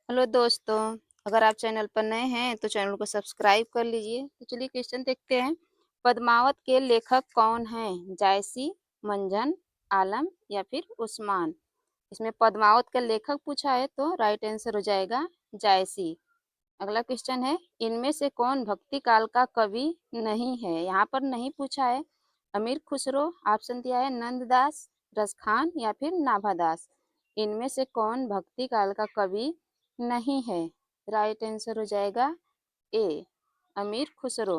Hello दोस्तों, अगर आप चैनल पर नए हैं तो चैनल को सब्सक्राइब कर लीजिए। तो चलिए क्वेश्चन देखते हैं। पद्मावत के लेखक कौन हैं? जायसी, मंझन, आलम या फिर उस्मान? इसमें पद्मावत का लेखक पूछा है तो राइट आंसर हो जाएगा जायसी। अगला क्वेश्चन है, इनमें से कौन भक्ति काल का कवि नहीं है? यहाँ पर नहीं पूछा है। अमीर खुसरो, ऑप्शन दिया है नंददास, रसखान या फिर नाभादास। इनमें से कौन भक्ति काल का कवि नहीं है? राइट आंसर हो जाएगा ए, अमीर खुसरो।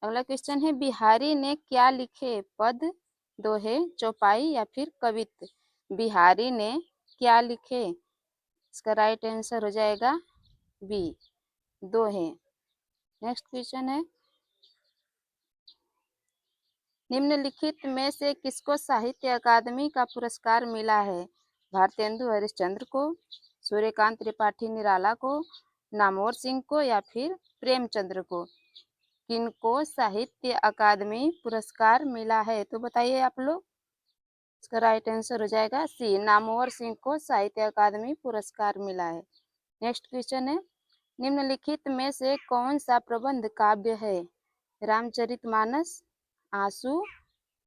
अगला क्वेश्चन है, बिहारी ने क्या लिखे? पद, दोहे, चौपाई या फिर कवित्त? बिहारी ने क्या लिखे? इसका राइट आंसर हो जाएगा बी, दोहे। नेक्स्ट क्वेश्चन है, निम्नलिखित में से किसको साहित्य अकादमी का पुरस्कार मिला है? भारतेंदु हरिश्चंद्र को, सूर्यकांत त्रिपाठी निराला को, नामवर सिंह को या फिर प्रेमचंद्र को? किनको साहित्य अकादमी पुरस्कार मिला है? तो बताइए आप लोग। इसका राइट आंसर हो जाएगा सी, नामवर सिंह को साहित्य अकादमी पुरस्कार मिला है। नेक्स्ट क्वेश्चन है, निम्नलिखित में से कौन सा प्रबंध काव्य है? रामचरितमानस, आंसू,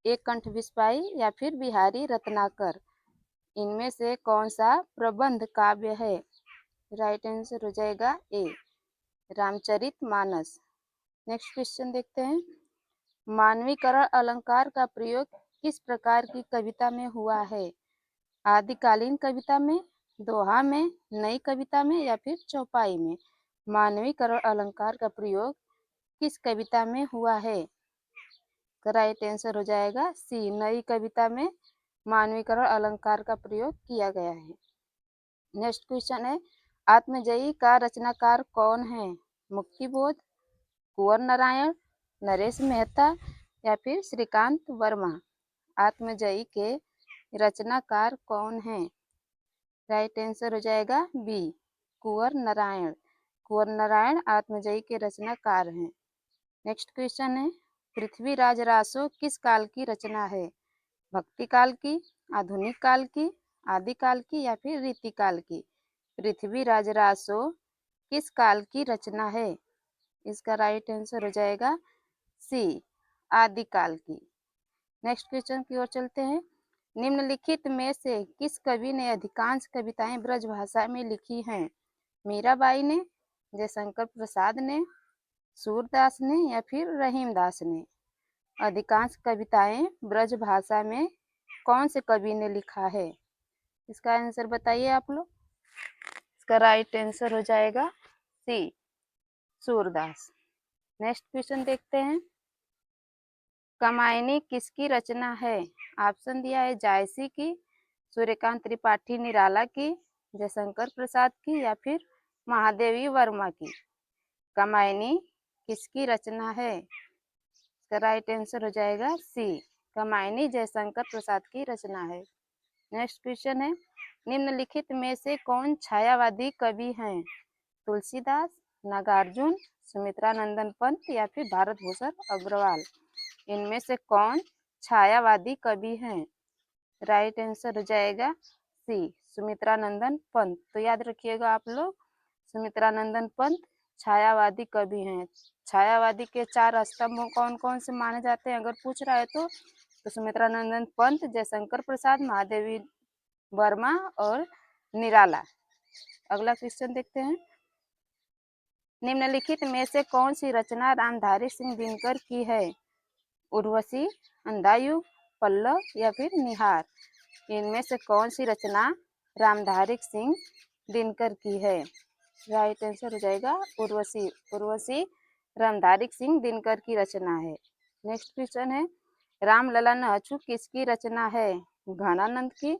एक कंठ बिस्पाई या फिर बिहारी रत्नाकर? इनमें से कौन सा प्रबंध काव्य है? राइट आंसर हो जाएगा ए, रामचरितमानस। नेक्स्ट क्वेश्चन देखते हैं, मानवीकरण अलंकार का प्रयोग किस प्रकार की कविता में हुआ है? आदिकालीन कविता में, दोहा में, नई कविता में या फिर चौपाई में? मानवीकरण अलंकार का प्रयोग किस कविता में हुआ है? राइट आंसर हो जाएगा सी, नई कविता में मानवीकरण अलंकार का प्रयोग किया गया है। नेक्स्ट क्वेश्चन है, आत्मजयी का रचनाकार कौन है? मुक्तिबोध, कुंवर नारायण, नरेश मेहता या फिर श्रीकांत वर्मा? आत्मजयी के रचनाकार कौन है? राइट आंसर हो जाएगा बी, कुंवर नारायण। कुंवर नारायण आत्मजयी के रचनाकार हैं। नेक्स्ट क्वेश्चन है, पृथ्वीराज रासो किस काल की रचना है? भक्ति काल की, आधुनिक काल की, आदिकाल की या फिर रीतिकाल की? पृथ्वीराज रासो किस काल की रचना है? इसका राइट आंसर हो जाएगा सी, आदिकाल की। नेक्स्ट क्वेश्चन की ओर चलते हैं, निम्नलिखित में से किस कवि ने अधिकांश कविताएं ब्रज भाषा में लिखी हैं? मीराबाई ने, जयशंकर प्रसाद ने, सूरदास ने या फिर रहीमदास ने? अधिकांश कविताएं ब्रज भाषा में कौन से कवि ने लिखा है? इसका आंसर बताइए आप लोग। इसका राइट आंसर हो जाएगा सी, सूरदास। नेक्स्ट क्वेश्चन देखते हैं, कामायनी किसकी रचना है? ऑप्शन दिया है जायसी की, सूर्यकांत त्रिपाठी निराला की, जयशंकर प्रसाद की या फिर महादेवी वर्मा की? कामायनी किसकी रचना है? इसका राइट आंसर हो जाएगा सी, कामायनी जयशंकर प्रसाद की रचना है। नेक्स्ट क्वेश्चन है, निम्नलिखित में से कौन छायावादी कवि हैं? तुलसीदास, नागार्जुन, सुमित्रा नंदन पंत या फिर भारत भूषण अग्रवाल? इनमें से कौन छायावादी कवि हैं? राइट आंसर हो जाएगा सी, सुमित्रा नंदन पंत। तो याद रखिएगा आप लोग, सुमित्रा नंदन पंत छायावादी कवि हैं। छायावादी के चार स्तंभ कौन कौन से माने जाते हैं अगर पूछ रहा है तो सुमित्रा नंदन पंत, जयशंकर प्रसाद, महादेवी वर्मा और निराला। अगला क्वेश्चन देखते हैं, निम्नलिखित में से कौन सी रचना रामधारी सिंह दिनकर की है? उर्वशी, अंधायुग, पल्लव या फिर निहार? इनमें से कौन सी रचना रामधारी सिंह दिनकर की है? राइट आंसर हो जाएगा उर्वशी। उर्वशी रामधारी सिंह दिनकर की रचना है। नेक्स्ट क्वेश्चन है, रामलला नहचु किसकी रचना है? घनानंद की,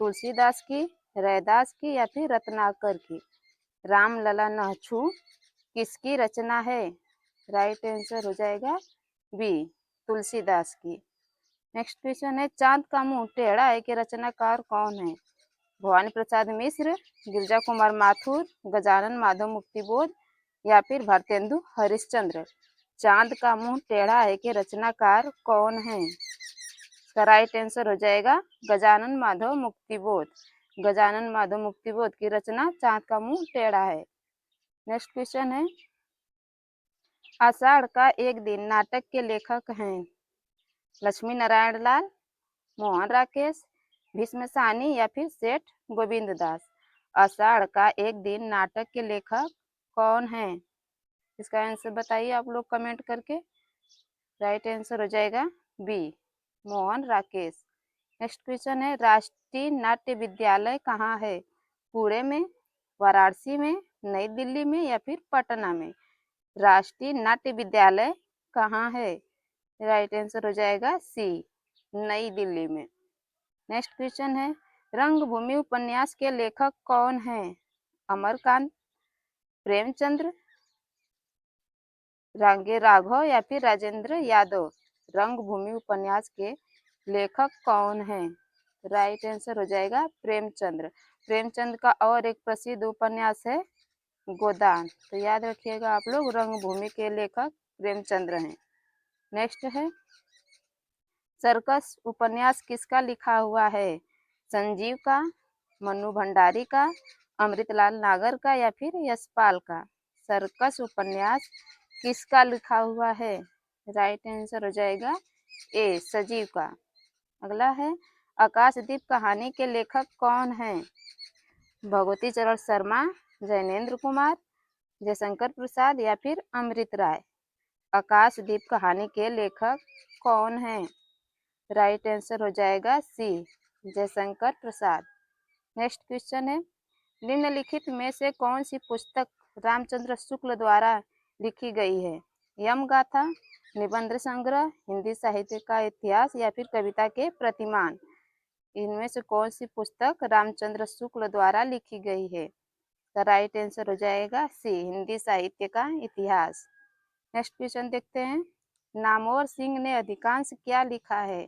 तुलसीदास की, रैदास की या फिर रत्नाकर की? रामलला नहचु किसकी रचना है? राइट आंसर हो जाएगा बी, तुलसीदास की। नेक्स्ट क्वेश्चन है, चांद का मुंह टेढ़ा है के रचनाकार कौन है? भवानी प्रसाद मिश्र, गिरिजा कुमार माथुर, गजानन माधव मुक्तिबोध या फिर भारतेंदु हरिश्चंद्र? चांद का मुंह टेढ़ा है के रचनाकार कौन है? इसका राइट आंसर हो जाएगा गजानन माधव मुक्तिबोध। गजानन माधव मुक्तिबोध की रचना चाँद का मुंह टेढ़ा है। नेक्स्ट क्वेश्चन है, आषाढ़ का एक दिन नाटक के लेखक हैं लक्ष्मी नारायण लाल, मोहन राकेश, भीष्म साहनी या फिर सेठ गोविंद दास। आषाढ़ का एक दिन नाटक के लेखक कौन है? इसका आंसर बताइए आप लोग कमेंट करके। राइट आंसर हो जाएगा B, Mohan Rakesh. Next question है, राष्ट्रीय नाट्य विद्यालय कहाँ है? पुणे में, वाराणसी में, नई दिल्ली में या फिर पटना में? राष्ट्रीय नाट्य विद्यालय कहाँ है? राइट आंसर हो जाएगा सी, नई दिल्ली में। नेक्स्ट क्वेश्चन है, रंगभूमि उपन्यास के लेखक कौन है? अमरकांत, प्रेमचंद्र, रांगे राघव या फिर राजेंद्र यादव? रंगभूमि उपन्यास के लेखक कौन है? राइट आंसर हो जाएगा प्रेमचंद्र। प्रेमचंद का और एक प्रसिद्ध उपन्यास है गोदान, तो याद रखिएगा आप लोग, रंगभूमि के लेखक प्रेमचंद्र हैं। नेक्स्ट है, सर्कस उपन्यास किसका लिखा हुआ है? संजीव का, मनु भंडारी का, अमृतलाल नागर का या फिर यशपाल का? सर्कस उपन्यास किसका लिखा हुआ है? राइट आंसर हो जाएगा ए, सजीव का। अगला है, आकाशदीप कहानी के लेखक कौन है? भगवती चरण शर्मा, जैनेन्द्र कुमार, जयशंकर प्रसाद या फिर अमृत राय? आकाशदीप कहानी के लेखक कौन है? राइट आंसर हो जाएगा सी, जयशंकर प्रसाद। नेक्स्ट क्वेश्चन है, निम्नलिखित में से कौन सी पुस्तक रामचंद्र शुक्ल द्वारा लिखी गई है? यम गाथा, निबंध संग्रह, हिंदी साहित्य का इतिहास या फिर कविता के प्रतिमान? इनमें से कौन सी पुस्तक रामचंद्र शुक्ल द्वारा लिखी गई है? तो राइट आंसर हो जाएगा सी, हिंदी साहित्य का इतिहास। नेक्स्ट क्वेश्चन देखते हैं, नामवर सिंह ने अधिकांश क्या लिखा है?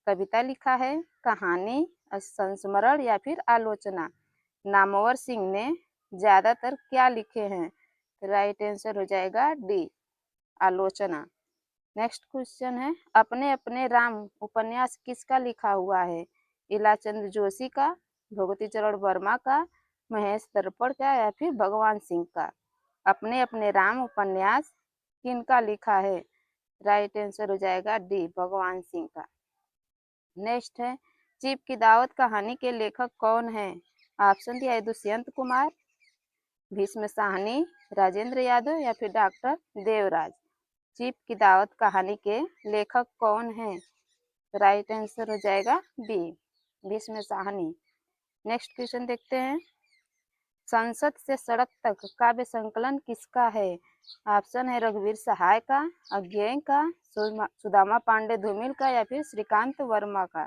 कविता लिखा है, कहानी, संस्मरण या फिर आलोचना? नामवर सिंह ने ज्यादातर क्या लिखे हैं? राइट आंसर हो जाएगा डी, आलोचना। नेक्स्ट क्वेश्चन है, अपने अपने राम उपन्यास किसका लिखा हुआ है? इलाचंद जोशी का, भगवती चरण वर्मा का, महेश दर्पण का या फिर भगवान सिंह का? अपने अपने राम उपन्यास किनका लिखा है? राइट आंसर हो जाएगा डी, भगवान सिंह का। नेक्स्ट है, चीप की दावत कहानी के लेखक कौन है? ऑप्शन दिया है, दुष्यंत कुमार, भीष्म साहनी, राजेंद्र यादव या फिर डॉक्टर देवराज? चीप की दावत कहानी के लेखक कौन है? राइट आंसर हो जाएगा B, Bhisham Sahni. Next question देखते हैं, संसद से सड़क तक काव्य संकलन किसका है? ऑप्शन है, रघुवीर सहाय का, अज्ञेय का, सुदामा पांडे धूमिल का या फिर श्रीकांत वर्मा का?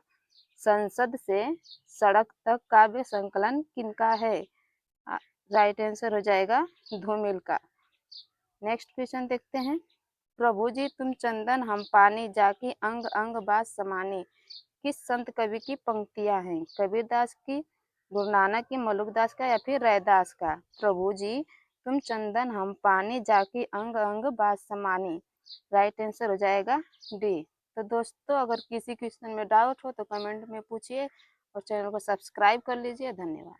संसद से सड़क तक काव्य संकलन किनका है? राइट आंसर हो जाएगा धूमिल का। नेक्स्ट क्वेश्चन देखते हैं, प्रभु जी तुम चंदन हम पानी, जाकी अंग अंग बात समानी, किस संत कवि की पंक्तियां हैं? कबीरदास की, गुरु नानक की, मलुकदास का या फिर रैदास का? प्रभु जी तुम चंदन हम पानी, जाकी अंग अंग बात समानी? राइट आंसर हो जाएगा डी। तो दोस्तों, अगर किसी क्वेश्चन में डाउट हो तो कमेंट में पूछिए और चैनल को सब्सक्राइब कर लीजिए। धन्यवाद।